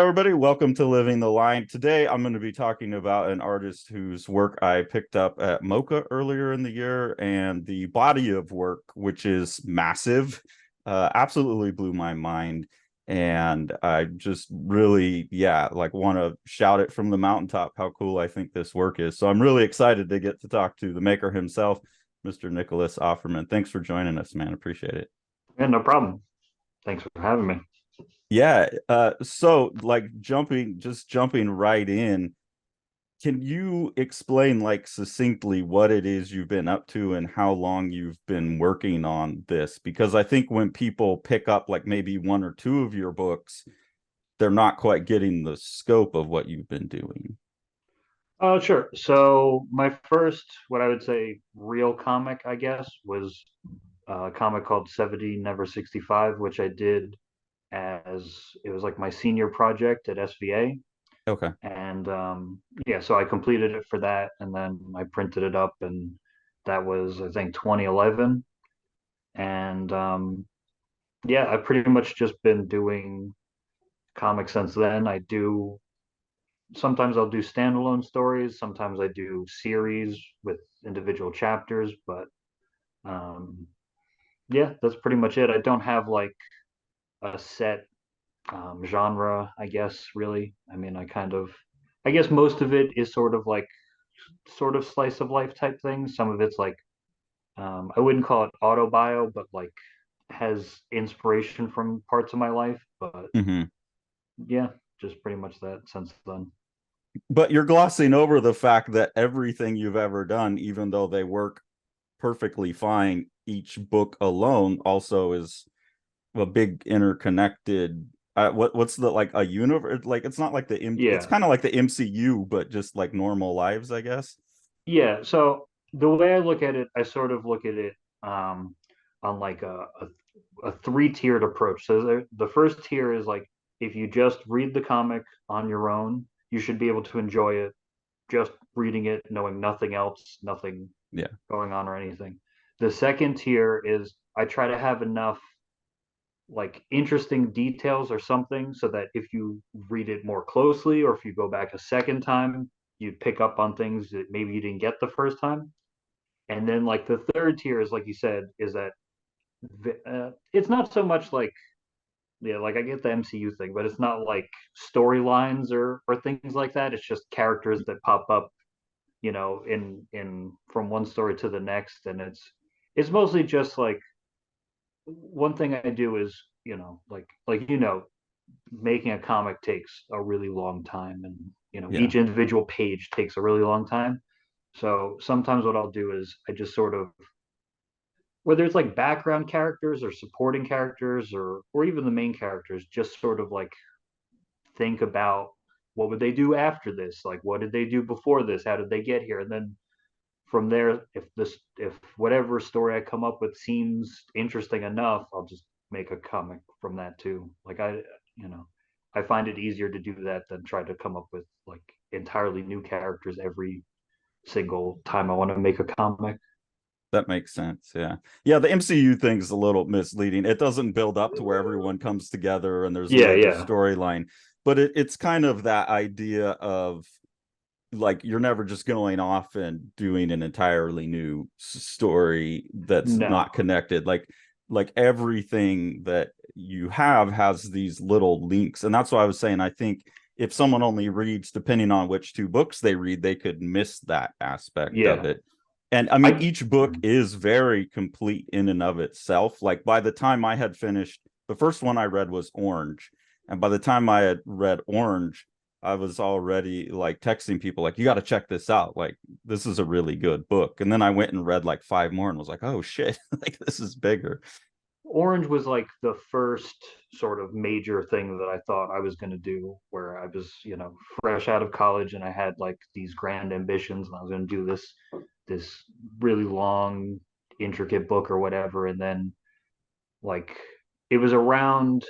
everybody. Welcome to Living the Line. Today, I'm going to be talking about an artist whose work I picked up at Mocha earlier in the year, and the body of work, which is massive, absolutely blew my mind. And I just really, like want to shout it from the mountaintop how cool I think this work is. So I'm really excited to get to talk to the maker himself, Mr. Nicholas Offerman. Thanks for joining us, man. Appreciate it. Yeah, no problem. Thanks for having me. Yeah, so like jumping right in, can you explain like succinctly what it is you've been up to and how long you've been working on this? Because I think when people pick up like maybe one or two of your books, they're not quite getting the scope of what you've been doing. Oh, sure. So my first, what I would say, real comic, I guess, was a comic called 70 Never 65, which I did as it was like my senior project at SVA. Okay. And yeah, so I completed it for that, and then I printed it up, and that was, I think, 2011. And yeah, I've pretty much just been doing comics since then. I do sometimes I'll do standalone stories, sometimes I do series with individual chapters, but um, yeah, that's pretty much it. I don't have like a set genre, I guess, really. I mean, I guess most of it is sort of like, sort of slice of life type things. Some of it's like, I wouldn't call it autobio, but like has inspiration from parts of my life. But Hmm. yeah, just pretty much that since then. But you're glossing over the fact that everything you've ever done, even though they work perfectly fine, each book alone also is a big interconnected what's the like a universe, like it's not like it's Yeah, kind of like the MCU but just like normal lives, I guess. yeah. So the way I look at it, I sort of look at it on like a three-tiered approach. So the first tier is like if you just read the comic on your own, you should be able to enjoy it just reading it, knowing nothing else, nothing Yeah. going on or anything. The second tier is I try to have enough like interesting details or something so that if you read it more closely or if you go back a second time, you'd pick up on things that maybe you didn't get the first time. And then like the third tier is like you said, is that it's not so much like yeah, like I get the MCU thing, but it's not like storylines or things like that. It's just characters that pop up, in from one story to the next, and it's mostly just like one thing I do is making a comic takes a really long time, and Yeah. each individual page takes a really long time. So sometimes what I'll do is I just sort of, whether it's like background characters or supporting characters or even the main characters, just sort of like think about what would they do after this, like what did they do before this, how did they get here, and then from there, if whatever story I come up with seems interesting enough, I'll just make a comic from that too. Like I find it easier to do that than try to come up with like entirely new characters every single time I want to make a comic. That makes sense. Yeah. Yeah, the MCU thing's a little misleading. It doesn't build up to where everyone comes together and there's a Yeah, major yeah, storyline, but it's kind of that idea of like you're never just going off and doing an entirely new story that's no, not connected. Like everything that you have has these little links, and that's why I was saying I think if someone only reads, depending on which two books they read, they could miss that aspect of yeah, it. And I mean, I each book is very complete in and of itself. Like by the time I had finished, the first one I read was Orange, and by the time I had read Orange, I was already like texting people like, you got to check this out. Like this is a really good book. And then I went and read like five more and was like, oh shit, like this is bigger. Orange was like the first sort of major thing that I thought I was going to do, where I was, fresh out of college and I had like these grand ambitions and I was going to do this really long, intricate book or whatever. And then like it was around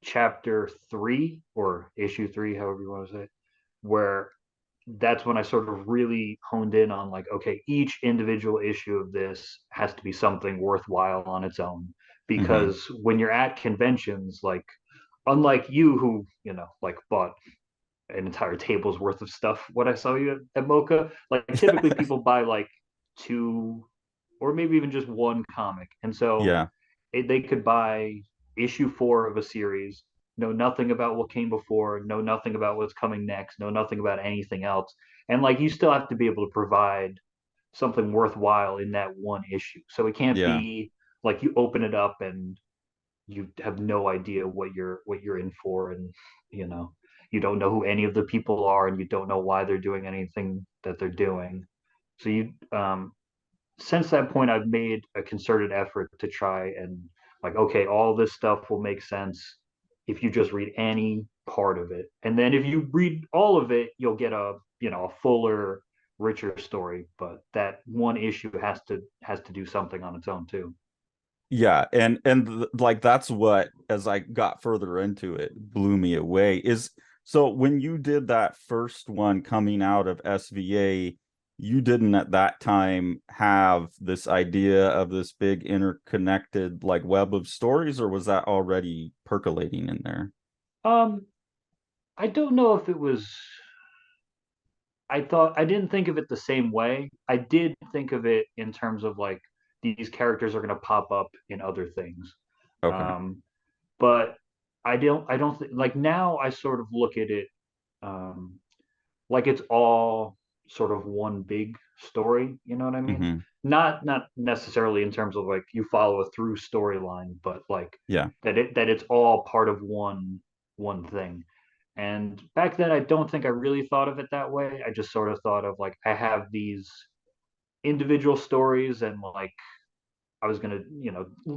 chapter three or issue three, however you want to say it, where that's when I sort of really honed in on like, okay, each individual issue of this has to be something worthwhile on its own. Mm-hmm. Because when you're at conventions, like unlike you who, like bought an entire table's worth of stuff when I saw you at Mocha. Like typically people buy like two or maybe even just one comic. And so Yeah. they could buy issue 4 of a series, know nothing about what came before, know nothing about what's coming next, know nothing about anything else. And like you still have to be able to provide something worthwhile in that one issue. So it can't Yeah. be like you open it up and you have no idea what you're in for, and you know you don't know who any of the people are, and you don't know why they're doing anything that they're doing. So you since that point, I've made a concerted effort to try and like, okay, all this stuff will make sense if you just read any part of it, and then if you read all of it, you'll get a a fuller, richer story. But that one issue has to do something on its own too. Yeah, like that's what, as I got further into it, blew me away is, so when you did that first one coming out of SVA, you didn't at that time have this idea of this big interconnected like web of stories, or was that already percolating in there? Um, I don't know if it was. I didn't think of it the same way. I did think of it in terms of like these characters are going to pop up in other things. Okay. Um, but I don't think like now I sort of look at it um, like it's all sort of one big story. You know what I mean? Hmm. Not necessarily in terms of like you follow a through storyline, but like Yeah. that it's all part of one thing. And back then, I don't think I really thought of it that way. I just sort of thought of like I have these individual stories, and like I was gonna,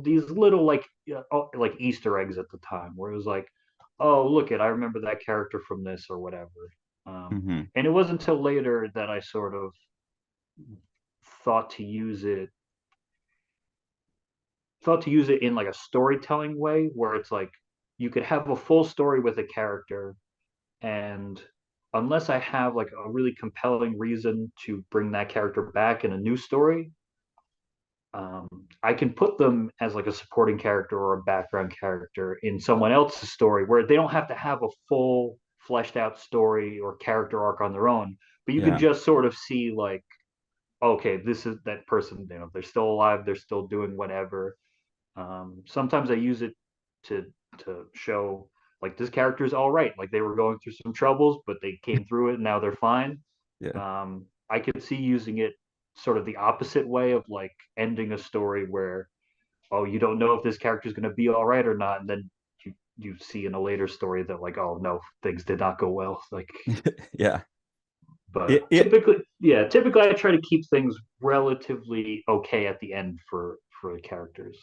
these little like Easter eggs at the time, where it was like, oh, look it, I remember that character from this or whatever. Hmm. And it wasn't until later that I sort of thought to use it, thought to use it in like a storytelling way, where it's like you could have a full story with a character, and unless I have like a really compelling reason to bring that character back in a new story, I can put them as like a supporting character or a background character in someone else's story where they don't have to have a full fleshed out story or character arc on their own, but you can Yeah. just sort of see like, okay, this is that person, they're still alive, they're still doing whatever. Sometimes I use it to show like this character is all right. Like they were going through some troubles, but they came through it and now they're fine. Yeah. I could see using it sort of the opposite way of like ending a story where, oh, you don't know if this character is going to be all right or not, and then you see in a later story that like, oh no, things did not go well. Like, Yeah. but It typically I try to keep things relatively okay at the end for the characters.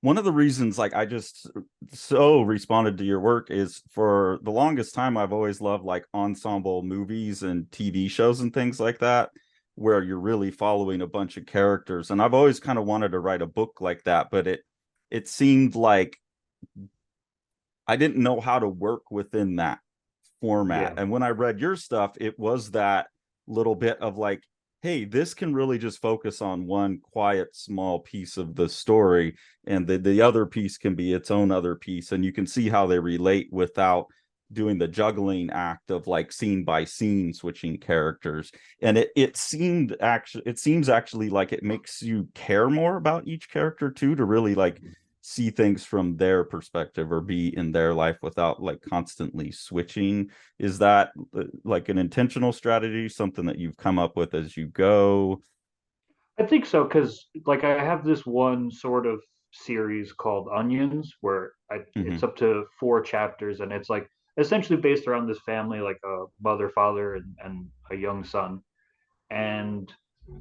One of the reasons like I just so responded to your work is, for the longest time I've always loved like ensemble movies and TV shows and things like that, where you're really following a bunch of characters, and I've always kind of wanted to write a book like that, but it seemed like I didn't know how to work within that format. Yeah. And when I read your stuff, it was that little bit of like, hey, this can really just focus on one quiet, small piece of the story, and the other piece can be its own other piece. And you can see how they relate without doing the juggling act of like scene by scene switching characters. And it seems actually like it makes you care more about each character too, to really like see things from their perspective or be in their life without like constantly switching. Is that like an intentional strategy, something that you've come up with as you go? I think so because like I have this one sort of series called Onions where it's Hmm. up to 4 chapters, and it's like essentially based around this family, like a mother, father, and a young son. And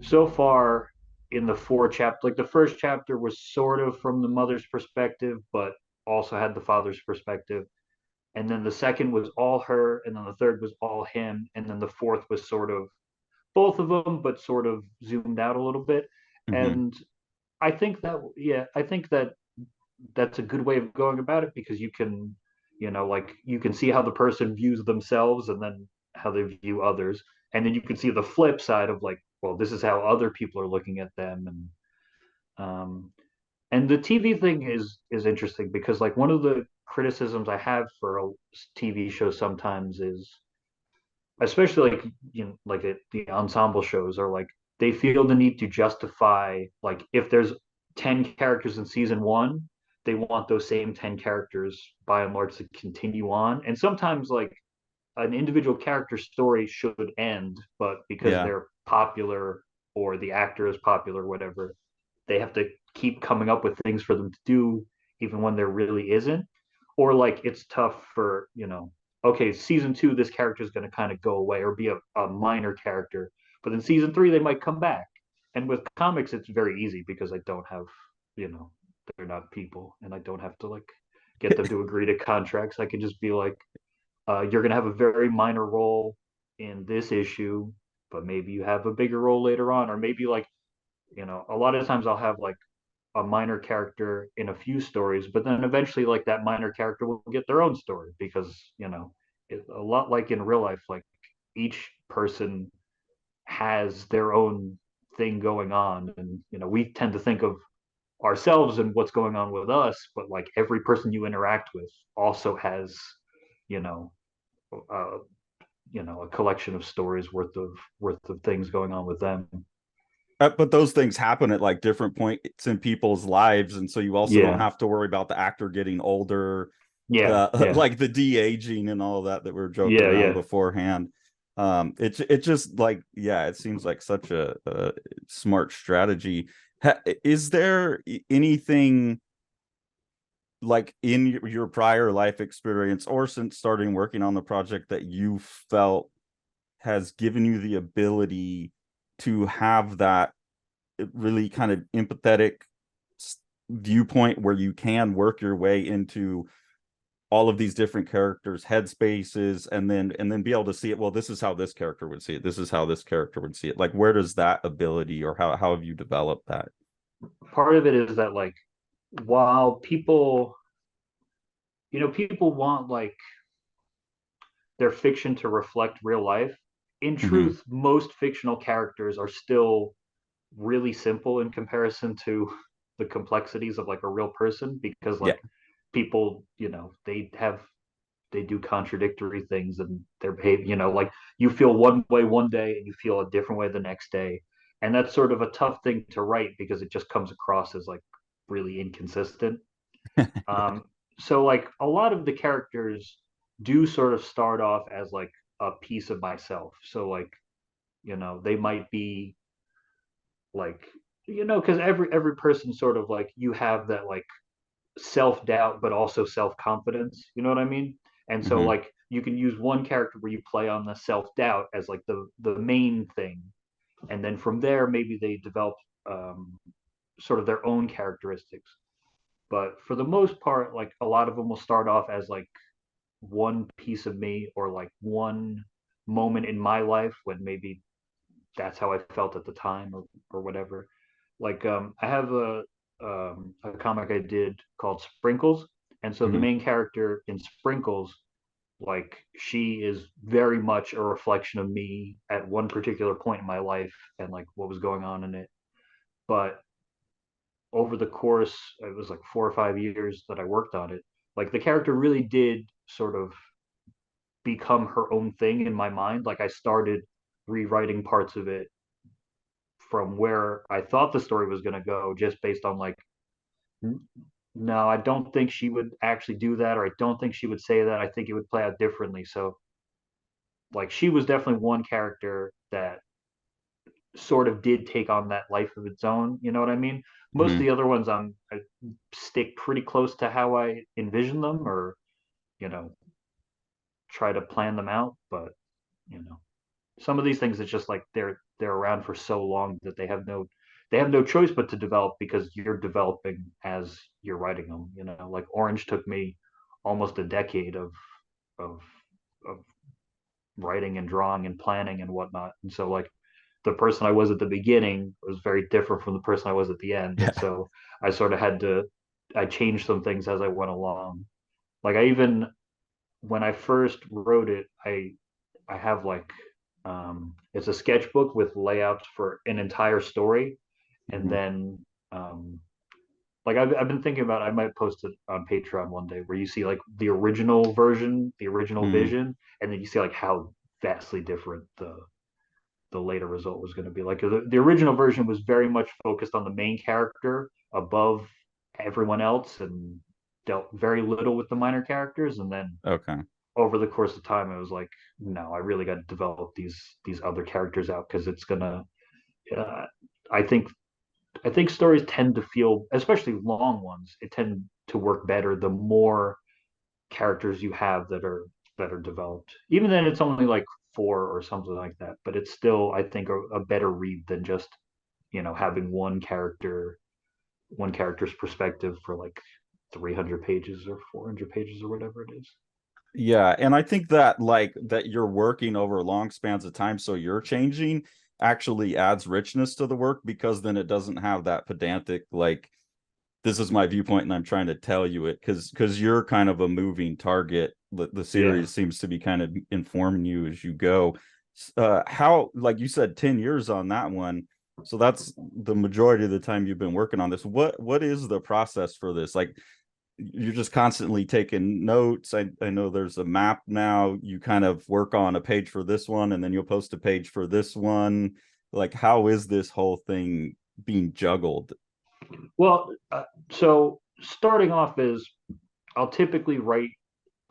so far in the 4 chapter, like the first chapter was sort of from the mother's perspective, but also had the father's perspective. And then the second was all her, and then the third was all him, and then the fourth was sort of both of them, but sort of zoomed out a little bit. Hmm. And I think that that's a good way of going about it because you can, like you can see how the person views themselves and then how they view others. And then you can see the flip side of like, well, this is how other people are looking at them. Um, and the TV thing is interesting because like one of the criticisms I have for a TV show sometimes is, especially like, like the ensemble shows are like, they feel the need to justify, like, if there's 10 characters in season one, they want those same 10 characters by and large to continue on. And sometimes like an individual character story should end, but because Yeah. they're popular or the actor is popular or whatever, they have to keep coming up with things for them to do even when there really isn't. Or like it's tough for, okay, season two, this character is going to kind of go away or be a minor character, but in season three they might come back. And with comics it's very easy because I don't have, you know they're not people, and I don't have to like get them to agree to contracts. I can just be like, you're going to have a very minor role in this issue, but maybe you have a bigger role later on. Or maybe like, a lot of times I'll have like a minor character in a few stories, but then eventually like that minor character will get their own story because, it's a lot like in real life, like each person has their own thing going on. And, we tend to think of ourselves and what's going on with us, but like every person you interact with also has, you know, uh, a collection of stories worth of things going on with them. But those things happen at like different points in people's lives, and so you also don't Yeah, have to worry about the actor getting older, yeah, yeah, like the de-aging and all that we were joking yeah, around yeah. beforehand. It just like, yeah, it seems like such a smart strategy. Is there anything like in your prior life experience or since starting working on the project that you felt has given you the ability to have that really kind of empathetic viewpoint where you can work your way into all of these different characters headspaces and then be able to see it, well, this is how this character would see it, this is how this character would see it, like where does that ability, or how have you developed that? Part of it is that like, while people want like their fiction to reflect real life, in Mm-hmm. truth, most fictional characters are still really simple in comparison to the complexities of like a real person, because Yeah. like people, they do contradictory things and their behavior, like you feel one way one day and you feel a different way the next day. And that's sort of a tough thing to write because it just comes across as like really inconsistent. Yeah. um so like a lot of the characters do sort of start off as like a piece of myself. So like, they might be like, because every person sort of like, you have that like self-doubt but also self-confidence, you know what I mean? And so Mm-hmm. like you can use one character where you play on the self-doubt as like the main thing, and then from there maybe they develop sort of their own characteristics. But for the most part, like a lot of them will start off as like one piece of me, or like one moment in my life when maybe that's how I felt at the time, or whatever. Like I have a comic I did called Sprinkles, and so the Mm-hmm. main character in Sprinkles, like she is very much a reflection of me at one particular point in my life and like what was going on in it. But over the course, it was like 4 or 5 years that I worked on it. Like the character really did sort of become her own thing in my mind. Like I started rewriting parts of it from where I thought the story was going to go, just based on like, no, I don't think she would actually do that, or I don't think she would say that. I think it would play out differently. So, like, she was definitely one character that sort of did take on that life of its own. You know what I mean? Most of Mm-hmm. the other ones, I stick pretty close to how I envision them, or you know, try to plan them out. But you know, some of these things, it's just like they're around for so long that they have no choice but to develop because you're developing as you're writing them. Like Orange took me almost a decade of of writing and drawing and planning and whatnot. And so like the person I was at the beginning was very different from the person I was at the end. And Yeah. so I sort of had to I changed some things as I went along. Like I even when I first wrote it, I have like it's a sketchbook with layouts for an entire story, and Mm-hmm. then um, like I've been thinking about, I might post it on Patreon one day, where you see like the original version, the original Mm, vision, and then you see like how vastly different the later result was going to be. Like the original version was very much focused on the main character above everyone else and dealt very little with the minor characters. And then okay. over the course of time, it was like, no, I really got to develop these other characters out, because it's gonna. Uh, I think I think stories tend to feel, especially long ones, it tend to work better the more characters you have that are developed. Even then, it's only like four or something like that, but it's still, I think, a better read than just having one character's perspective for like 300 pages or 400 pages or whatever it is. Yeah, and I think that like that you're working over long spans of time, so you're changing actually adds richness to the work because then it doesn't have that pedantic like this is my viewpoint and I'm trying to tell you it because you're kind of a moving target. The Yeah. series seems to be kind of informing you as you go. How like you said 10 years on that one. So that's the majority of the time you've been working on this. What is the process for this? Like you're just constantly taking notes. I know there's a map now. You kind of work on a page for this one and then you'll post a page for this one. Like how is this whole thing being juggled? Well, so starting off is, I'll typically write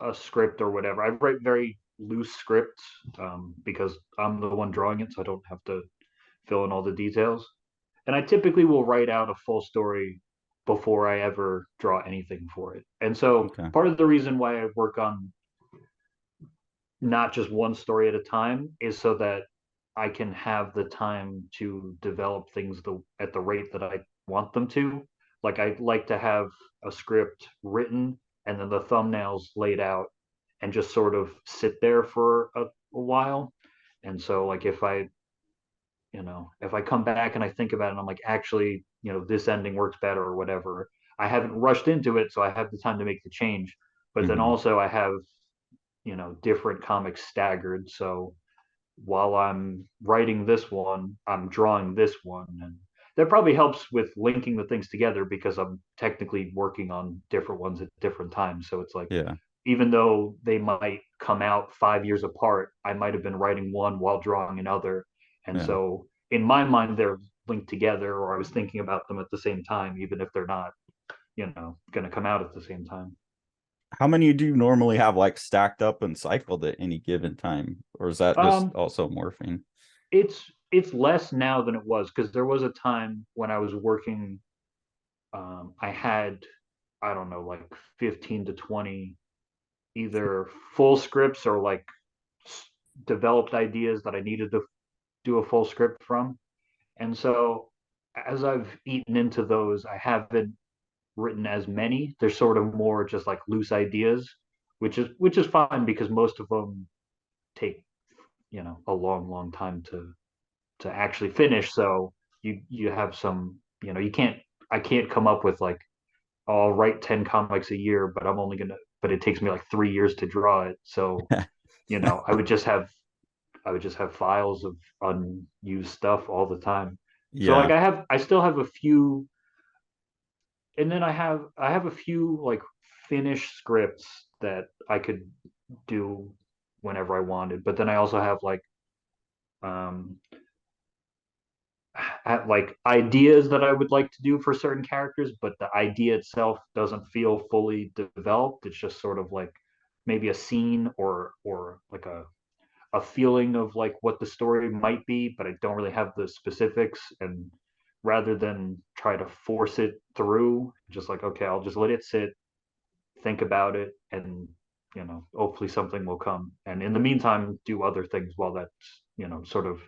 a script or whatever. I write very loose scripts, because I'm the one drawing it, so I don't have to fill in all the details. And I typically will write out a full story before I ever draw anything for it. And so Okay. part of the reason why I work on not just one story at a time is so that I can have the time to develop things at the rate that I want them to. Like I like to have a script written and then the thumbnails laid out and just sort of sit there for a while. And so like if I come back and I think about it and I'm like, actually, this ending works better or whatever, I haven't rushed into it, so I have the time to make the change. But then Mm-hmm. also I have, different comics staggered. So while I'm writing this one, I'm drawing this one. And that probably helps with linking the things together because I'm technically working on different ones at different times. So it's like, Yeah. even though they might come out 5 years apart, I might have been writing one while drawing another. And Yeah. so in my mind, they're linked together, or I was thinking about them at the same time, even if they're not, going to come out at the same time. How many do you normally have like stacked up and cycled at any given time? Or is that just Um, also morphing? it's less now than it was, because there was a time when I was working. I had, I don't know, like 15 to 20 either full scripts or like developed ideas that I needed to do a full script from. And so as I've eaten into those, I haven't written as many. They're sort of more just like loose ideas, which is fine because most of them take, a long, long time to actually finish. So you have some, you can't I can't come up with like, oh, I'll write 10 comics a year, but it takes me like 3 years to draw it. So, I would just have files of unused stuff all the time. So like Yeah. I still have a few, and then I have a few like finished scripts that I could do whenever I wanted. But then I also have um like ideas that I would like to do for certain characters, but the idea itself doesn't feel fully developed. It's just sort of like maybe a scene or like a feeling of like what the story might be, but I don't really have the specifics. And rather than try to force it through, just like, okay, I'll just let it sit, think about it, and hopefully something will come. And in the meantime, do other things while that's sort of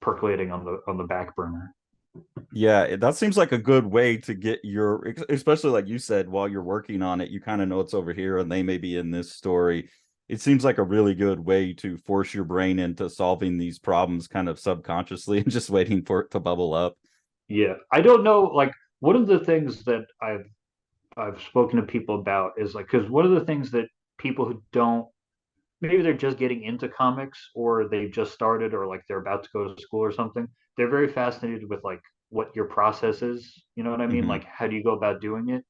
percolating on the back burner. Yeah, that seems like a good way to get your, especially like you said, while you're working on it, you kind of know it's over here and they may be in this story. It seems like a really good way to force your brain into solving these problems kind of subconsciously and just waiting for it to bubble up. Yeah, I don't know. Like one of the things that I've spoken to people about is like, because one of the things that people who don't, maybe they're just getting into comics or they've just started or like they're about to go to school or something, they're very fascinated with like what your process is. You know what I mean? Hmm. Like, how do you go about doing it?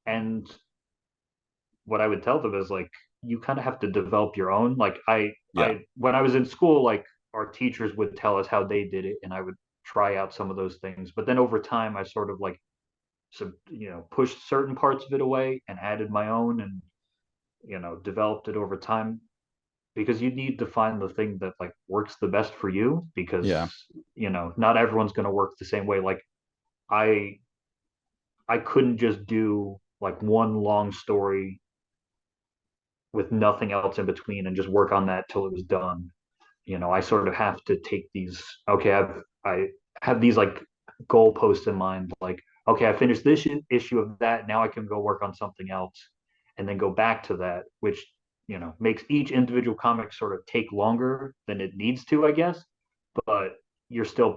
And what I would tell them is like, you kind of have to develop your own. Like, Yeah. when I was in school, like our teachers would tell us how they did it, and I would try out some of those things. But then over time, I sort of like, so pushed certain parts of it away and added my own, and developed it over time, because you need to find the thing that like works the best for you, because Yeah. not everyone's going to work the same way. Like, I I couldn't just do like one long story with nothing else in between and just work on that till it was done. I sort of have to take these. Okay, I have these like goalposts in mind. Like, okay, I finished this issue of that. Now I can go work on something else, and then go back to that, which makes each individual comic sort of take longer than it needs to, I guess. But you're still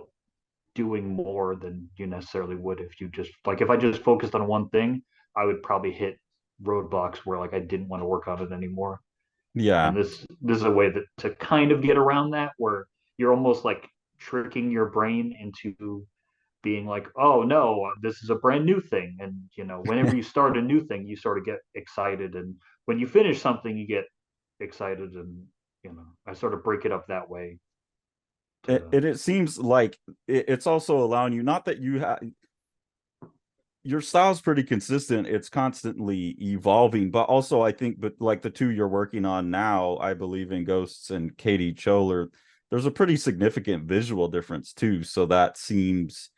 doing more than you necessarily would if you just like, if I just focused on one thing, I would probably hit roadblocks where like I didn't want to work on it anymore. Yeah. And this is a way that to kind of get around that, where you're almost like tricking your brain into being like, oh no, this is a brand new thing. And whenever you start a new thing, you sort of get excited, and when you finish something, you get excited. And I sort of break it up that way to. It seems like it's also allowing you, not that you have, your style's pretty consistent, it's constantly evolving, but also I think, but like the two you're working on now, I believe in Ghosts and Katie Choler, there's a pretty significant visual difference too, so that seems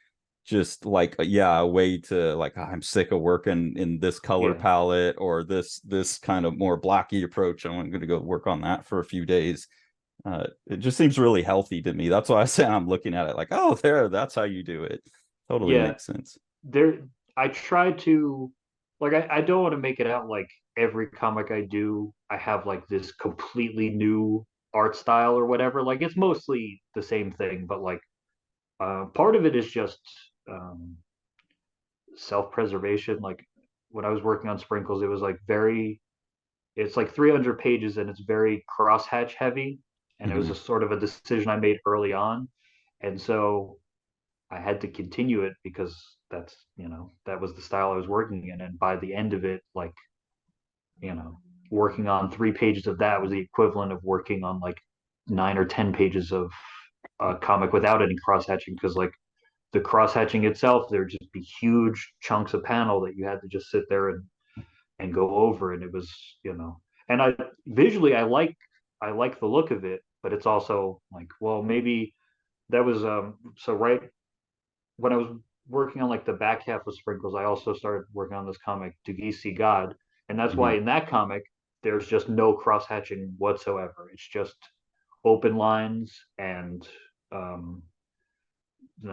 just like yeah, a way to like, "Ah, I'm sick of working in this color Yeah, palette or this kind of more blocky approach, I'm going to go work on that for a few days." It just seems really healthy to me. That's why I say I'm looking at it like, oh, there, that's how you do it. Totally yeah. makes sense. There, I try to, like, I don't want to make it out like every comic I do, I have like this completely new art style or whatever. Like, it's mostly the same thing, but like, part of it is just um, self-preservation. Like, when I was working on Sprinkles, it was like it's like 300 pages, and it's very crosshatch heavy. And it was a Hmm. sort of a decision I made early on. And so I had to continue it because that was the style I was working in. And by the end of it, like, working on 3 pages of that was the equivalent of working on like 9 or 10 pages of a comic without any cross hatching. Because like the cross hatching itself, there'd just be huge chunks of panel that you had to just sit there and go over. And it was, and I visually, I like the look of it, but it's also like, well, maybe that was so right when I was working on like the back half of Sprinkles, I also started working on this comic, Dugisi God. And that's why Hmm. in that comic, there's just no cross hatching whatsoever. It's just open lines and um,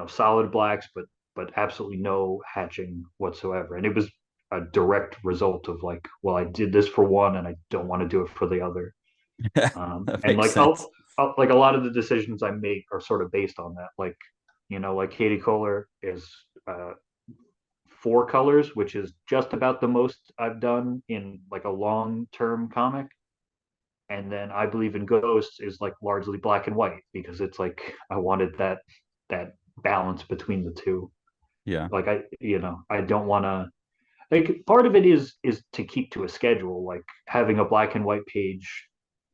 solid blacks, but absolutely no hatching whatsoever. And it was a direct result of like, well, I did this for one, and I don't want to do it for the other. That And makes like, sense. like a lot of the decisions I make are sort of based on that. Like, like Katie Kohler is 4 colors, which is just about the most I've done in like a long term comic. And then I believe in Ghosts is like largely black and white, because it's like I wanted that balance between the two. Yeah. Like, I don't want to, like, part of it is to keep to a schedule, like having a black and white page,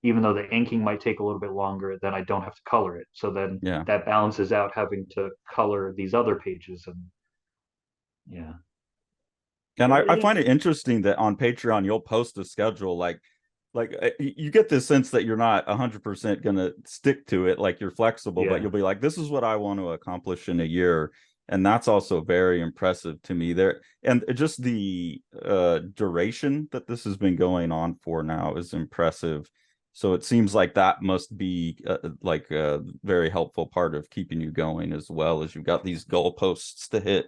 even though the inking might take a little bit longer, then I don't have to color it. So then Yeah. that balances out having to color these other pages. And yeah, And but I find it interesting that on Patreon you'll post a schedule like you get this sense that you're not 100% gonna stick to it, like you're flexible, but yeah, you'll be like, this is what I want to accomplish in a year. And that's also very impressive to me there. And just the duration that this has been going on for now is impressive. So it seems like that must be like a very helpful part of keeping you going, as well as you've got these goalposts to hit.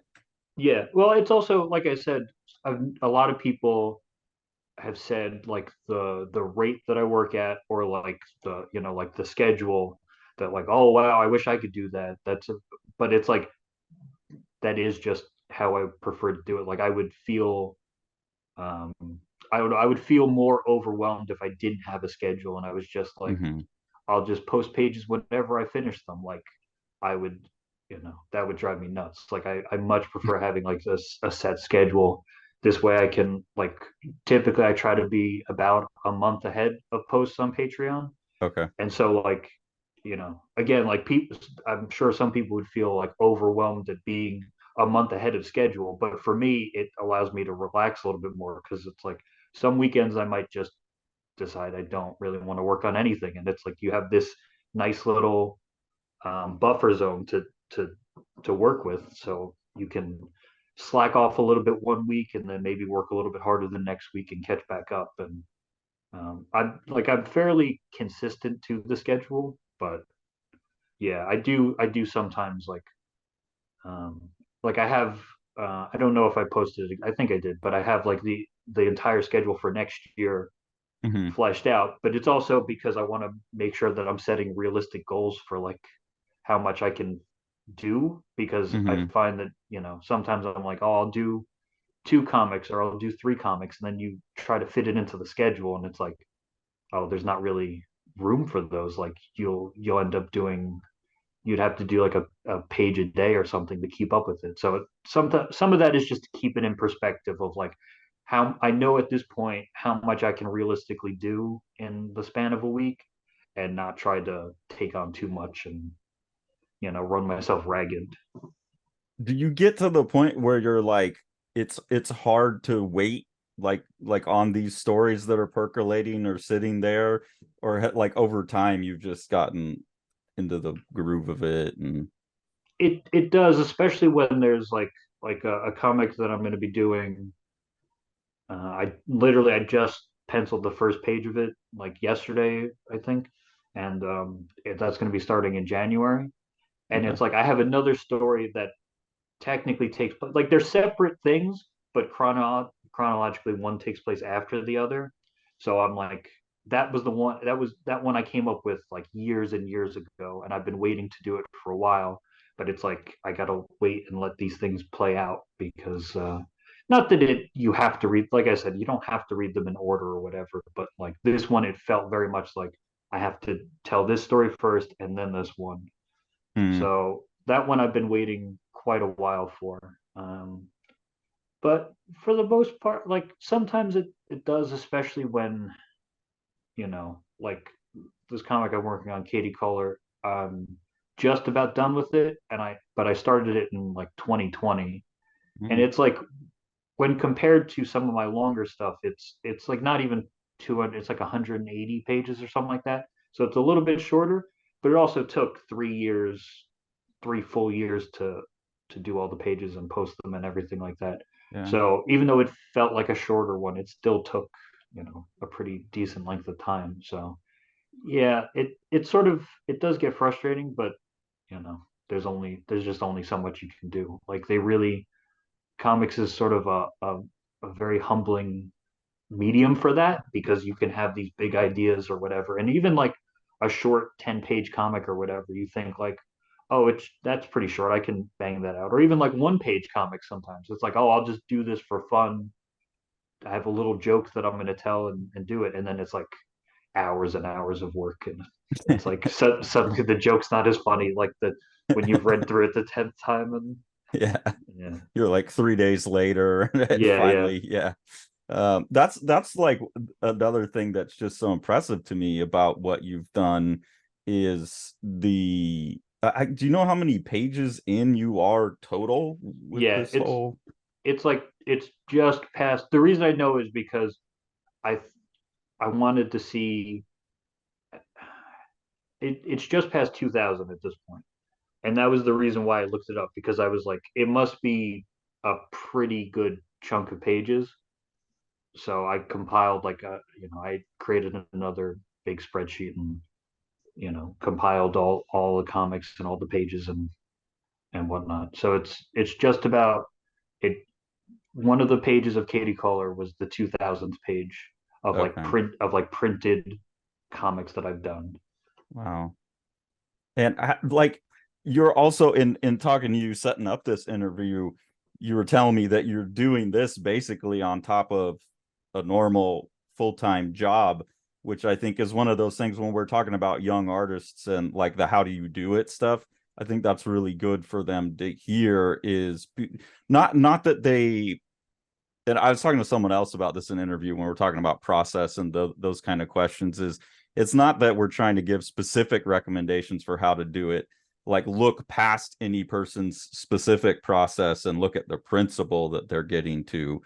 yeah. Well, it's also like I said, a lot of people have said like the rate that I work at, or like the like the schedule, that like, oh wow, I wish I could do that. But it's like, that is just how I prefer to do it. Like, I would feel um I would feel more overwhelmed if I didn't have a schedule, and I was just like, Hmm. I'll just post pages whenever I finish them. Like, I would that would drive me nuts. Like I much prefer having like a set schedule. This way I can like typically I try to be about a month ahead of posts on Patreon. Okay. And so like, again, like people, I'm sure some people would feel like overwhelmed at being a month ahead of schedule. But for me, it allows me to relax a little bit more because it's like some weekends I might just decide I don't really want to work on anything. And it's like you have this nice little buffer zone to to work with, so you can slack off a little bit one week and then maybe work a little bit harder the next week and catch back up. And I'm fairly consistent to the schedule, but yeah, I do sometimes um, like I have I don't know if I posted it. I think I did, but I have like the entire schedule for next year Hmm. fleshed out. But it's also because I want to make sure that I'm setting realistic goals for like how much I can do, because I Hmm. find that, sometimes I'm like, oh, I'll do two comics or I'll do three comics, and then you try to fit it into the schedule and it's like, oh, there's not really room for those. Like you'll end up doing you'd have to do like a page a day or something to keep up with it. So some of that is just to keep it in perspective of like how I know at this point how much I can realistically do in the span of a week, and not try to take on too much and run myself ragged. Do you get to the point where you're like, it's hard to wait, like on these stories that are percolating or sitting there, or like over time you've just gotten into the groove of it and It does, especially when there's like a comic that I'm going to be doing. I just penciled the first page of it like yesterday, I think, and that's going to be starting in January. And okay. it's like I have another story that technically takes place, like they're separate things, but chronologically one takes place after the other. So I'm like, that one I came up with like years and years ago, and I've been waiting to do it for a while. But it's like I gotta wait and let these things play out, because not that you have to read, like I said, you don't have to read them in order or whatever, but like this one, it felt very much like I have to tell this story first and then this one. Hmm. So that one I've been waiting quite a while for. But for the most part, like sometimes it does, especially when, like this comic I'm working on, Katie Color, just about done with it. But I started it in like 2020. And Hmm. it's like, when compared to some of my longer stuff, it's like not even 200, it's like 180 pages or something like that. So it's a little bit shorter, but it also took 3 years, 3 full years to do all the pages and post them and everything like that. Yeah. So even though it felt like a shorter one, it still took, a pretty decent length of time. So yeah, it does get frustrating, but there's just only so much you can do. Like they really comics is sort of a very humbling medium for that, because you can have these big ideas or whatever, and even like a short 10-page comic or whatever, you think like, oh, that's pretty short, I can bang that out. Or even like one-page comics, sometimes it's like, oh, I'll just do this for fun, I have a little joke that I'm going to tell and do it, and then it's like hours and hours of work, and it's like suddenly the joke's not as funny like the when you've read through it the 10th time. And Yeah. yeah, You're like 3 days later and yeah. finally, yeah. That's like another thing that's just so impressive to me about what you've done is do you know how many pages in you are total with Yeah, this whole? it's like it's just past. The reason I know is because I I wanted to see it's just past 2000 at this point. And that was the reason why I looked it up, because I was like, it must be a pretty good chunk of pages. So I compiled I created another big spreadsheet and compiled all the comics and all the pages and whatnot. So it's just about it. One of the pages of Katie Color was the 2000th page of like Okay. printed comics that I've done. Wow. And like you're also in talking to you setting up this interview, you were telling me that you're doing this basically on top of a normal full-time job, which I think is one of those things when we're talking about young artists and like the how do you do it stuff. I think that's really good for them to hear. Is not that they, and I was talking to someone else about this in an interview when we're talking about process and those kind of questions. Is it's not that we're trying to give specific recommendations for how to do it. Like, look past any person's specific process and look at the principle that they're getting to.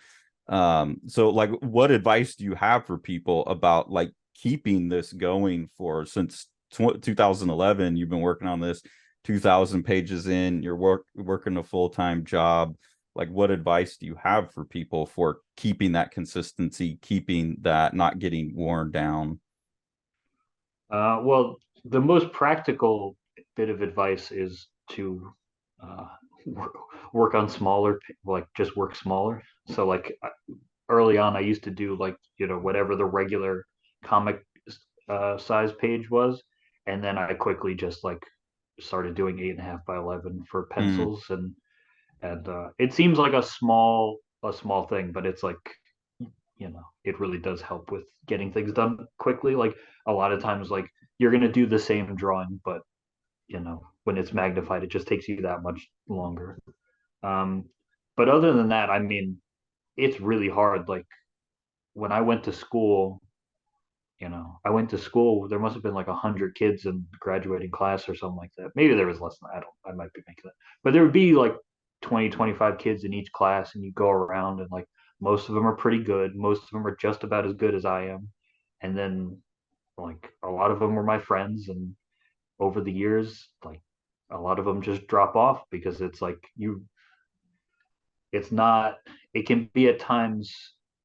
So like, what advice do you have for people about like keeping this going for, since 2011 you've been working on this, 2000 pages in, you're working a full-time job. Like, what advice do you have for people for keeping that consistency, keeping that, not getting worn down? Well, the most practical bit of advice is to uh, work on smaller, like just work smaller. So like early on, I used to do like, whatever the regular comic size page was. And then I quickly just like started doing 8.5 by 11 for Mm, pencils. And it seems like a small thing, but it's like, it really does help with getting things done quickly. Like a lot of times, like you're going to do the same drawing, but when it's magnified, it just takes you that much longer. Um, but other than that, I mean, it's really hard. Like when I went to school, there must have been like 100 kids in graduating class or something like that. Maybe there was less than that. I might be making that. But there would be like 20, 25 kids in each class, and you go around and like most of them are pretty good. Most of them are just about as good as I am. And then like a lot of them were my friends. And over the years, like a lot of them just drop off because it's like it's not, it can be at times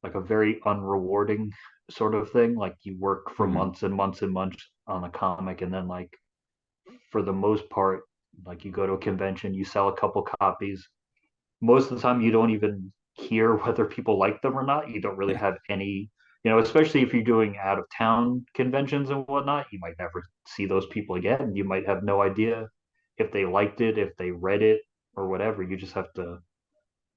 like a very unrewarding sort of thing. Like you work for mm, months and months and months on a comic, and then like for the most part, like you go to a convention, you sell a couple copies. Most of the time you don't even hear whether people like them or not. You don't really have any, especially if you're doing out of town conventions and whatnot, you might never see those people again. You might have no idea if they liked it, if they read it, or whatever. You just have to,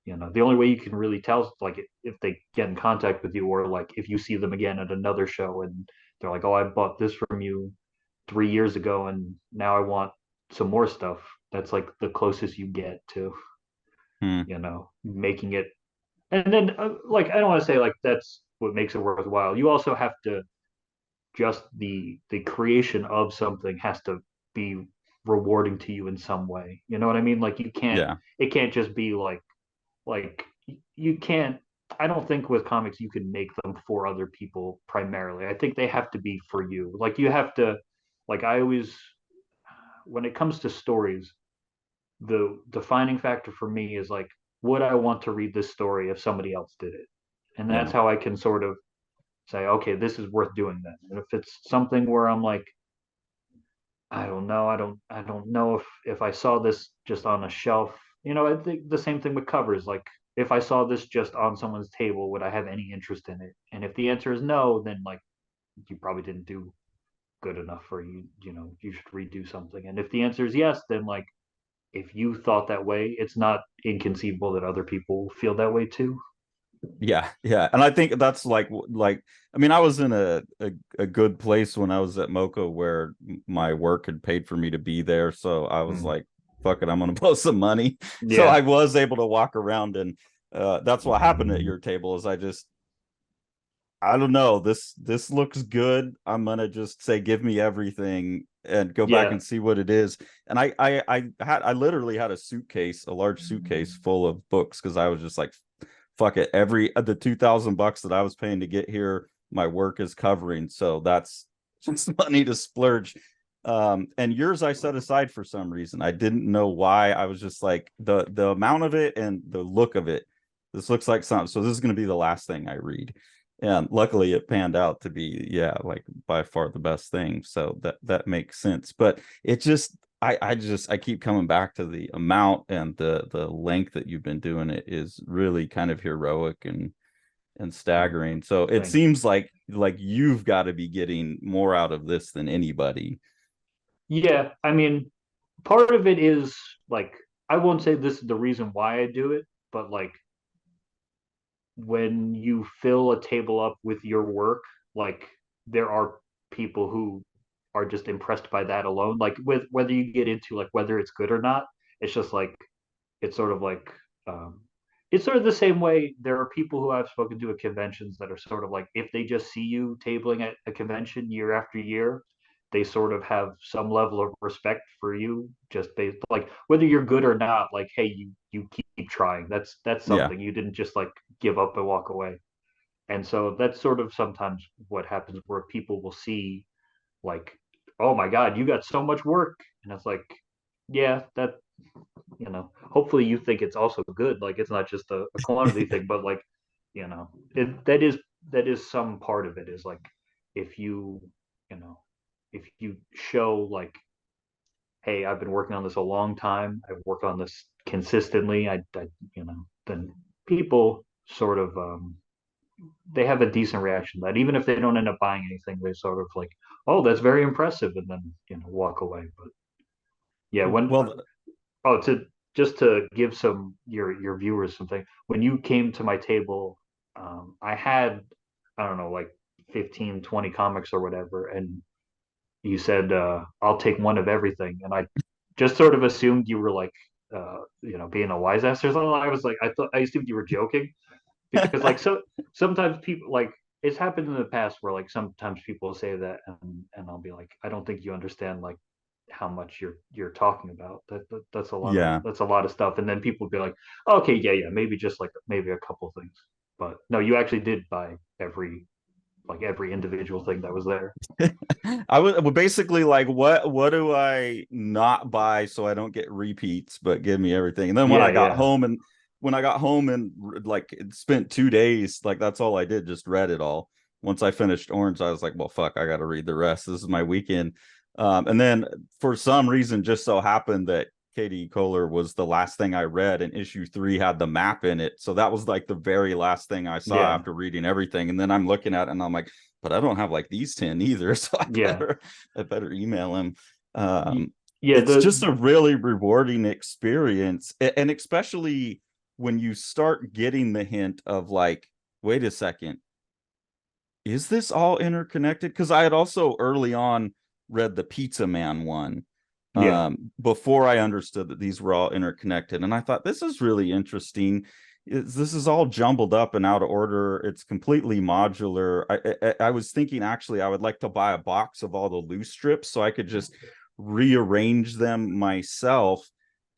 the only way you can really tell is like if they get in contact with you, or like if you see them again at another show and they're like, oh, I bought this from you 3 years ago and now I want some more stuff. That's like the closest you get to, mm. making it. And then like I don't want to say like that's what makes it worthwhile. You also have to, just the creation of something has to be rewarding to you in some way. You know what I mean? Like Yeah, it can't just be like you can't. I don't think with comics you can make them for other people primarily. I think they have to be for you. Like you have to, like I always, when it comes to stories, the defining factor for me is like, would I want to read this story if somebody else did it? And yeah, that's how I can sort of say, okay, this is worth doing then. And if it's something where I'm like, I don't know, I don't know if I saw this just on a shelf, I think the same thing with covers. Like if I saw this just on someone's table, would I have any interest in it? And if the answer is no, then like you probably didn't do good enough, or you should redo something. And if the answer is yes, then like if you thought that way, it's not inconceivable that other people feel that way too. yeah, yeah. And I think that's like, I mean, I was in a good place when I was at Mocha, where my work had paid for me to be there. So I was Mm. like, fuck it, I'm gonna post some money. So Yeah. I was able to walk around, and that's what happened at your table. Is I don't know, this looks good. I'm gonna just say, give me everything and go back Yeah. and see what it is. And I literally had a large suitcase full of books, because I was just like, fuck it, every the $2,000 that I was paying to get here, my work is covering. So that's just money to splurge. And yours I set aside for some reason. I didn't know why. I was just like, the amount of it and the look of it. This looks like something. So this is going to be the last thing I read. And luckily it panned out to be, yeah, like by far the best thing. So that makes sense. But it just, I keep coming back to the amount and the length that you've been doing it is really kind of heroic and Oh, staggering. So it thank you. seems like you've got to be getting more out of this than anybody. Yeah, I mean, part of it is like I won't say this is the reason why I do it, but like when you fill a table up with your work, like there are people who are just impressed by that alone. Like with whether you get into like whether it's good or not, it's just like it's sort of like um, it's sort of the same way there are people who I've spoken to at conventions that are sort of like if they just see you tabling at a convention year after year, they sort of have some level of respect for you just based like whether you're good or not, like hey, you keep trying. That's Yeah. something. You didn't just like give up and walk away. And so that's sort of sometimes what happens where people will see like, oh my God, you got so much work. And it's like, yeah, that hopefully you think it's also good. Like it's not just a quantity thing, but like, that is some part of it is like if you know, if you show like, hey, I've been working on this a long time, I've worked on this consistently, then people sort of they have a decent reaction to that. Even if they don't end up buying anything, they sort of like, oh, that's very impressive, and then walk away. But yeah, when Well, oh, to just to give some your viewers something. When you came to my table, I had I don't know like 15, 20 comics or whatever, and you said I'll take one of everything, and I just sort of assumed you were like being a wise ass or something. I was like I assumed you were joking because like so sometimes people like it's happened in the past where like sometimes people say that and I'll be like I don't think you understand like how much you're talking about that's a lot of yeah. stuff and then people be like okay yeah maybe just like maybe a couple things but no you actually did buy every individual thing that was there. I was well, basically like, what do I not buy so I don't get repeats, but give me everything. And then Yeah, yeah, when I got home and like spent 2 days, like that's all I did, just read it all. Once I finished Orange, I was like, well, fuck, I got to read the rest. This is my weekend. And then for some reason, just so happened that Katie Kohler was the last thing I read, and issue 3 had the map in it. So that was like the very last thing I saw yeah, after reading everything. And then I'm looking at it and I'm like, but I don't have like these 10 either. So yeah. I better email him. Y- Um, yeah it's the just a really rewarding experience. And especially when you start getting the hint of like, wait a second, is this all interconnected? Because I had also early on read the Pizza Man one yeah before I understood that these were all interconnected. And I thought, this is really interesting. This is all jumbled up and out of order. It's completely modular. I was thinking actually I would like to buy a box of all the loose strips so I could just rearrange them myself.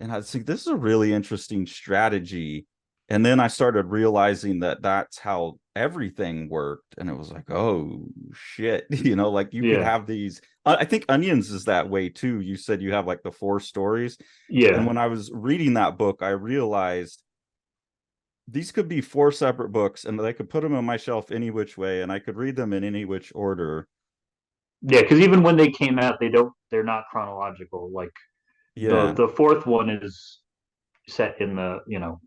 And I was thinking, this is a really interesting strategy. And then I started realizing that that's how everything worked. And it was like, oh shit. Like you could yeah have these. I think Onions is that way too. You said you have like the 4 stories. And yeah when I was reading that book, I realized these could be 4 separate books and they could put them on my shelf any which way and I could read them in any which order. yeah because even when they came out they're not chronological like the Yeah. the fourth one is set in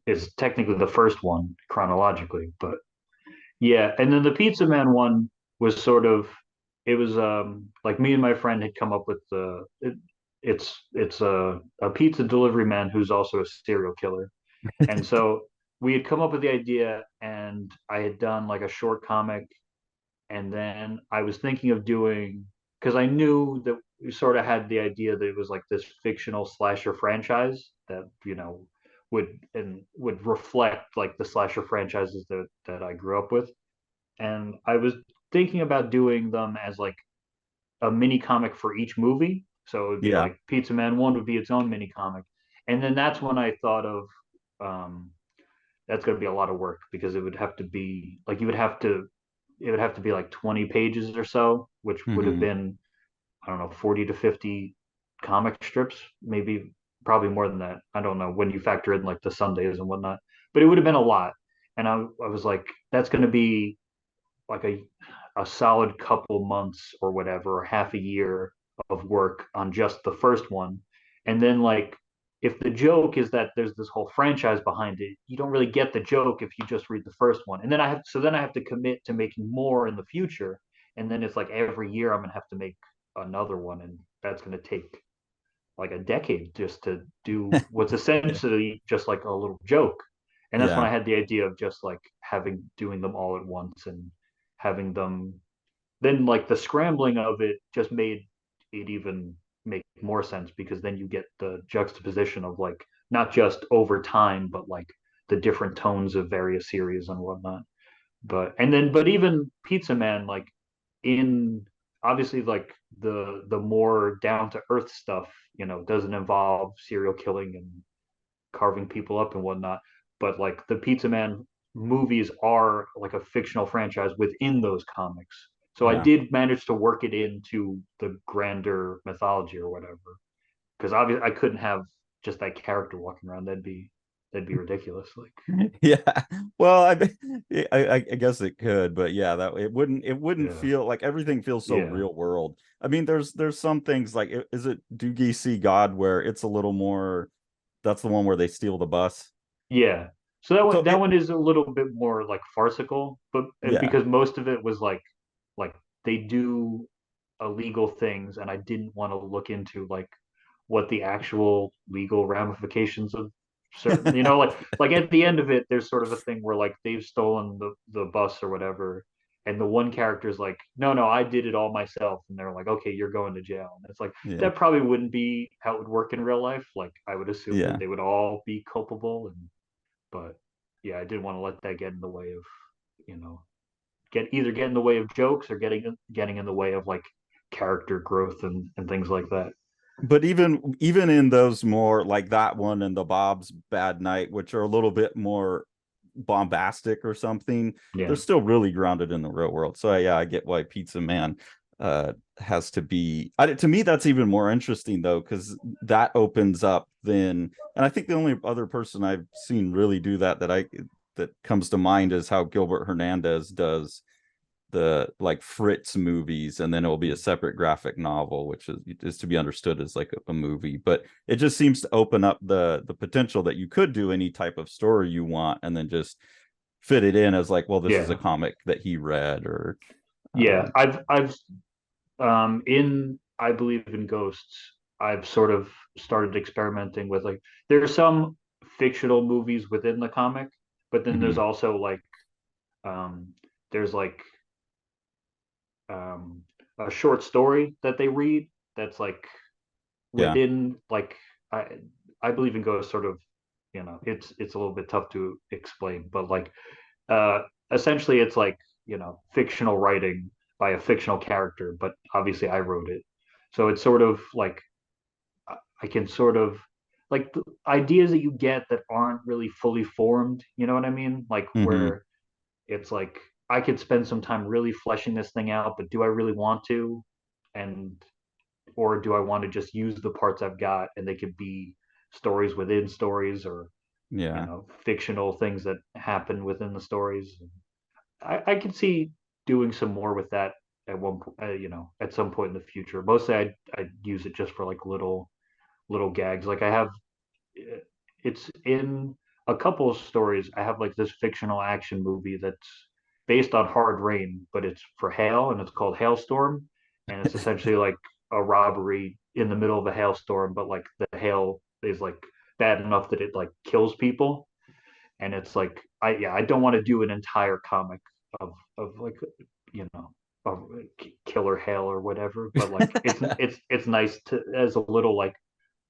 is technically the first one chronologically, but yeah, and then the Pizza Man one was sort of it was like me and my friend had come up with it's a pizza delivery man who's also a serial killer. And so we had come up with the idea and I had done like a short comic and then I was thinking of doing because I knew that we sort of had the idea that it was like this fictional slasher franchise that would reflect like the slasher franchises that I grew up with, and I was thinking about doing them as like a mini comic for each movie. So it would be Yeah. like Pizza Man One would be its own mini comic, and then that's when I thought of um, that's going to be a lot of work because it would have to be like you would have to it would have to be like 20 pages or so, which would have Mm-hmm. been, I don't know, 40 to 50 comic strips, maybe probably more than that. I don't know when you factor in like the Sundays and whatnot, but it would have been a lot. And I was like, that's going to be like a solid couple months or whatever, or half a year of work on just the first one. And then like if the joke is that there's this whole franchise behind it, you don't really get the joke if you just read the first one. And then I have to commit to making more in the future. And then it's like every year I'm gonna have to make another one, and that's gonna take like a decade just to do what's Yeah. essentially just like a little joke. And that's when Yeah. I had the idea of just like doing them all at once and having them then like the scrambling of it just made it even make more sense because then you get the juxtaposition of like not just over time, but like the different tones of various series and whatnot. But even Pizza Man, like in obviously like the more down to earth stuff, doesn't involve serial killing and carving people up and whatnot. But like the Pizza Man movies are like a fictional franchise within those comics. So I Yeah. did manage to work it into the grander mythology or whatever. Because obviously I couldn't have just that character walking around. That'd be ridiculous. Like Yeah. Well, I guess it could, but yeah, that it wouldn't yeah, feel like everything feels so yeah, real world. I mean, there's some things like is it Doogie See God where it's a little more that's the one where they steal the bus. yeah. So that one So that one is a little bit more like farcical, but yeah. because most of it was like they do illegal things, and I didn't want to look into like what the actual legal ramifications of certain, like at the end of it, there's sort of a thing where like they've stolen the bus or whatever, and the one character is like, no, no, I did it all myself, and they're like, okay, you're going to jail, and it's like Yeah. that probably wouldn't be how it would work in real life. Like I would assume that Yeah. they would all be culpable, and but yeah, I didn't want to let that get in the way of you know get in the way of jokes or getting in the way of like character growth and things like that. But even in those more like that one and the Bob's Bad Night, which are a little bit more bombastic or something, they're Yeah, still really grounded in the real world. So yeah, I get why Pizza Man has to be to me that's even more interesting though, because that opens up then, and I think the only other person I've seen really do that comes to mind is how Gilbert Hernandez does the like Fritz movies, and then it will be a separate graphic novel, which is to be understood as like a movie. But it just seems to open up the potential that you could do any type of story you want, and then just fit it in as like, well, this is a yeah, comic that he read, or yeah. um, I've in I Believe in Ghosts, I've sort of started experimenting with like there's some fictional movies within the comic, but then there's mhm, also like um there's like um a short story that they read that's like yeah, within like I Believe in Ghosts sort of it's a little bit tough to explain, but like uh essentially it's like fictional writing by a fictional character, but obviously I wrote it, so it's sort of like I can sort of like the ideas that you get that aren't really fully formed, you know what I mean, like hmm, where it's like I could spend some time really fleshing this thing out, but do I really want to, and or do I want to just use the parts I've got and they could be stories within stories, or yeah. fictional things that happen within the stories. I could see doing some more with that at at some point in the future. Mostly I'd use it just for like little gags. Like I have it's in a couple of stories. I have like this fictional action movie that's based on hard rain, but it's for hail, and it's called Hailstorm, and it's essentially like a robbery in the middle of a hailstorm, but like the hail is like bad enough that it like kills people, and it's like I don't want to do an entire comic of like you know of killer hail or whatever, but like it's nice to as a little like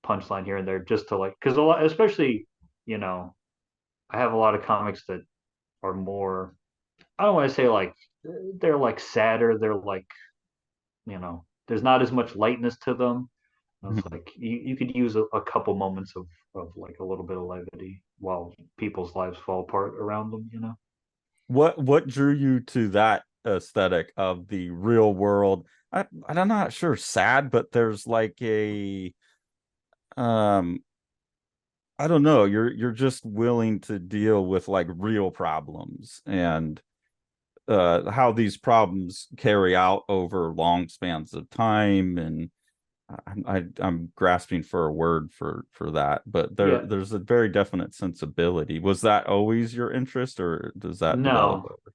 punchline here and there, just to like, because a lot, especially you know I have a lot of comics that are more, I don't want to say like they're like sadder, they're like there's not as much lightness to them. It's like you could use a couple moments of like a little bit of levity while people's lives fall apart around them. What drew you to that aesthetic of the real world? I'm not sure sad, but there's like a um I don't know. You're just willing to deal with like real problems, and how these problems carry out over long spans of time. And I'm grasping for a word for that, but Yeah, there's a very definite sensibility. Was that always your interest, or does that develop no, over?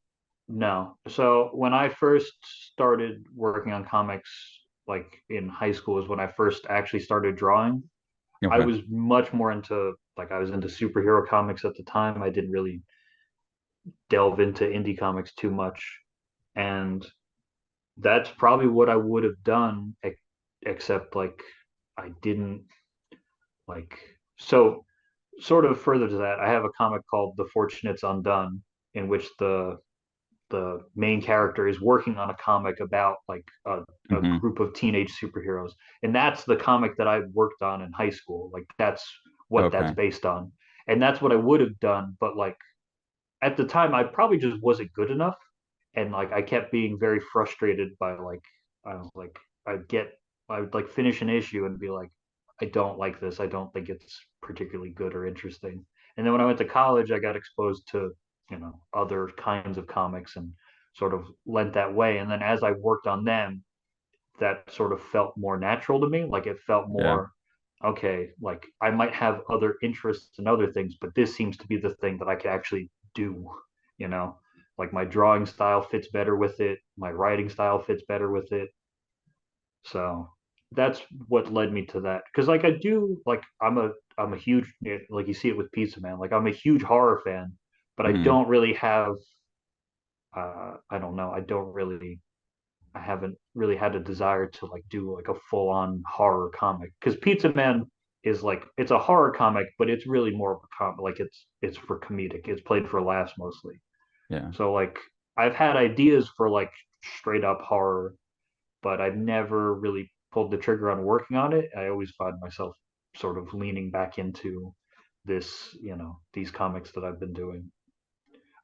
no. So when I first started working on comics, like in high school, is when I first actually started drawing. I Okay. was much more into like I was into superhero comics at the time. I didn't really delve into indie comics too much, and that's probably what I would have done except like I didn't like so sort of further to that, I have a comic called The Fortunates Undone, in which the main character is working on a comic about like a Hmm. group of teenage superheroes, and that's the comic that I worked on in high school. Like that's what that's Okay. based on, and that's what I would have done. But like at the time, I probably just wasn't good enough, and like I kept being very frustrated by like I was like I would like finish an issue and be like, I don't like this. I don't think it's particularly good or interesting. And then when I went to college, I got exposed to, other kinds of comics and sort of lent that way. And then as I worked on them, that sort of felt more natural to me. Like it felt Yeah. more, okay, like I might have other interests and other things, but this seems to be the thing that I could actually do, you know? Like my drawing style fits better with it, my writing style fits better with it. So that's what led me to that. Because like I do like I'm a huge, like you see it with Pizza Man. Like I'm a huge horror fan, but I Hmm. don't really have I don't know, I haven't really had a desire to like do like a full on horror comic because Pizza Man is like it's a horror comic, but it's really more of a comic. Like it's for comedic. It's played for laughs mostly. Yeah. So like I've had ideas for like straight up horror, but I've never really pulled the trigger on working on it. I always find myself sort of leaning back into this, these comics that I've been doing.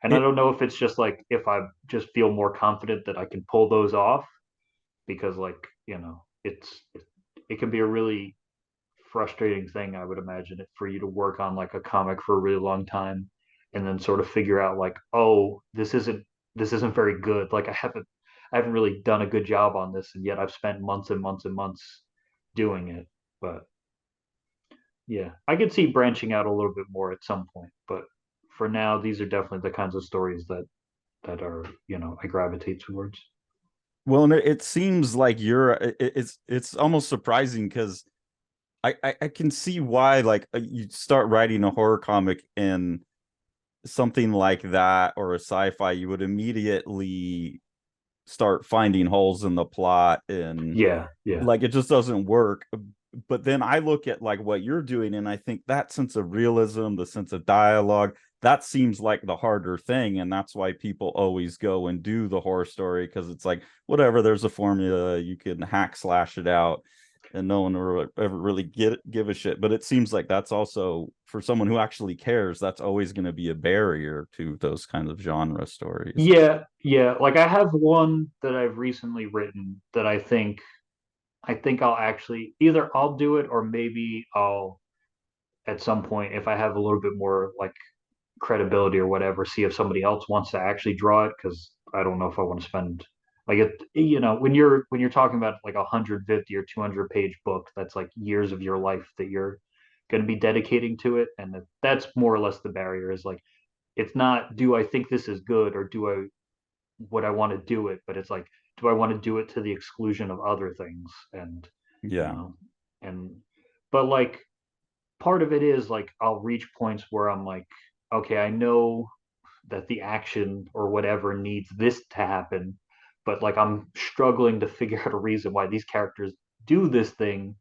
And I It don't know if it's just like if I just feel more confident that I can pull those off because like it can be a really frustrating thing, I would imagine it, for you to work on like a comic for a really long time and then sort of figure out like, oh, this isn't very good, like I haven't really done a good job on this, and yet I've spent months and months and months doing it. But yeah, I could see branching out a little bit more at some point, but for now these are definitely the kinds of stories that are, I gravitate towards. well, and it seems like it's almost surprising because I can see why like you start writing a horror comic and something like that or a sci-fi, you would immediately start finding holes in the plot and Yeah, yeah. like it just doesn't work. But then I look at like what you're doing and I think that sense of realism, the sense of dialogue, that seems like the harder thing, and that's why people always go and do the horror story because it's like whatever, there's a formula, you can hack slash it out and no one will ever really give a shit. But it seems like that's also for someone who actually cares, that's always going to be a barrier to those kinds of genre stories. Yeah, yeah. Like I have one that I've recently written that I think I'll actually either I'll do it or maybe I'll at some point, if I have a little bit more like credibility or whatever, see if somebody else wants to actually draw it, because I don't know if I want to spend like it, when you're talking about like 150 or 200 page book, that's like years of your life that you're going to be dedicating to it, and that's more or less the barrier, is like it's not, do I think this is good, or do I would I want to do it, but it's like, do I want to do it to the exclusion of other things? And you Yeah. know, and but like part of it is like I'll reach points where I'm like, okay, I know that the action or whatever needs this to happen, but like I'm struggling to figure out a reason why these characters do this thing.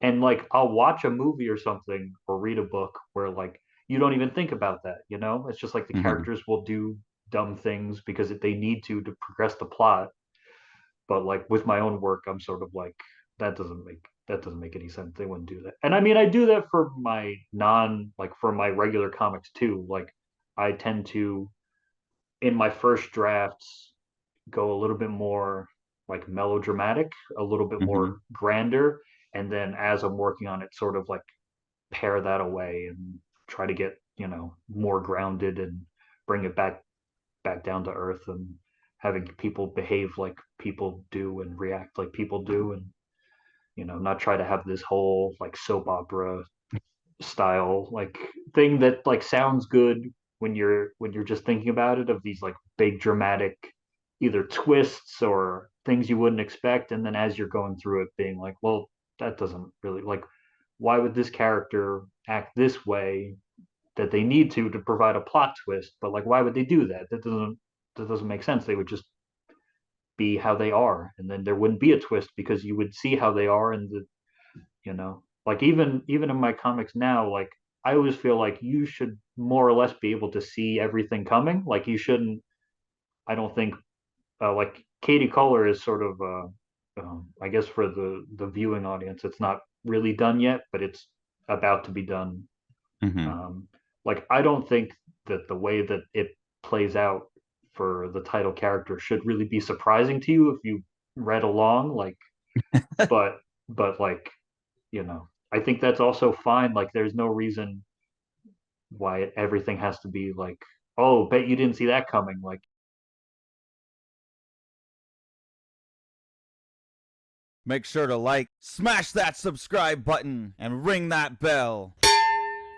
And like I'll watch a movie or something or read a book where like you don't even think about that, It's just like the Hmm. characters will do dumb things because they need to progress the plot. But like with my own work, I'm sort of like, that doesn't make any sense. They wouldn't do that. And I mean, I do that for my like for my regular comics too. Like I tend to, in my first drafts, go a little bit more like melodramatic, a little bit Hmm. more grander, and then as I'm working on it, sort of like pare that away and try to get, more grounded and bring it back down to earth, and having people behave like people do and react like people do, and not try to have this whole like soap opera style like thing that like sounds good when you're just thinking about it, of these like big dramatic either twists or things you wouldn't expect, and then as you're going through it being like, well, that doesn't really, like, why would this character act this way, that they need to provide a plot twist, but like why would they do that? That doesn't make sense. They would just be how they are, and then there wouldn't be a twist because you would see how they are, and like even in my comics now, like I always feel like you should more or less be able to see everything coming. Like you shouldn't. I don't think like Katie Kohler is sort of I guess for the viewing audience, it's not really done yet, but it's about to be done. Hmm. Um, like I don't think that the way that it plays out for the title character should really be surprising to you if you read along. Like, but like I think that's also fine. Like, there's no reason why everything has to be like, oh, bet you didn't see that coming. Like, Make sure to like, smash that subscribe button, and ring that bell.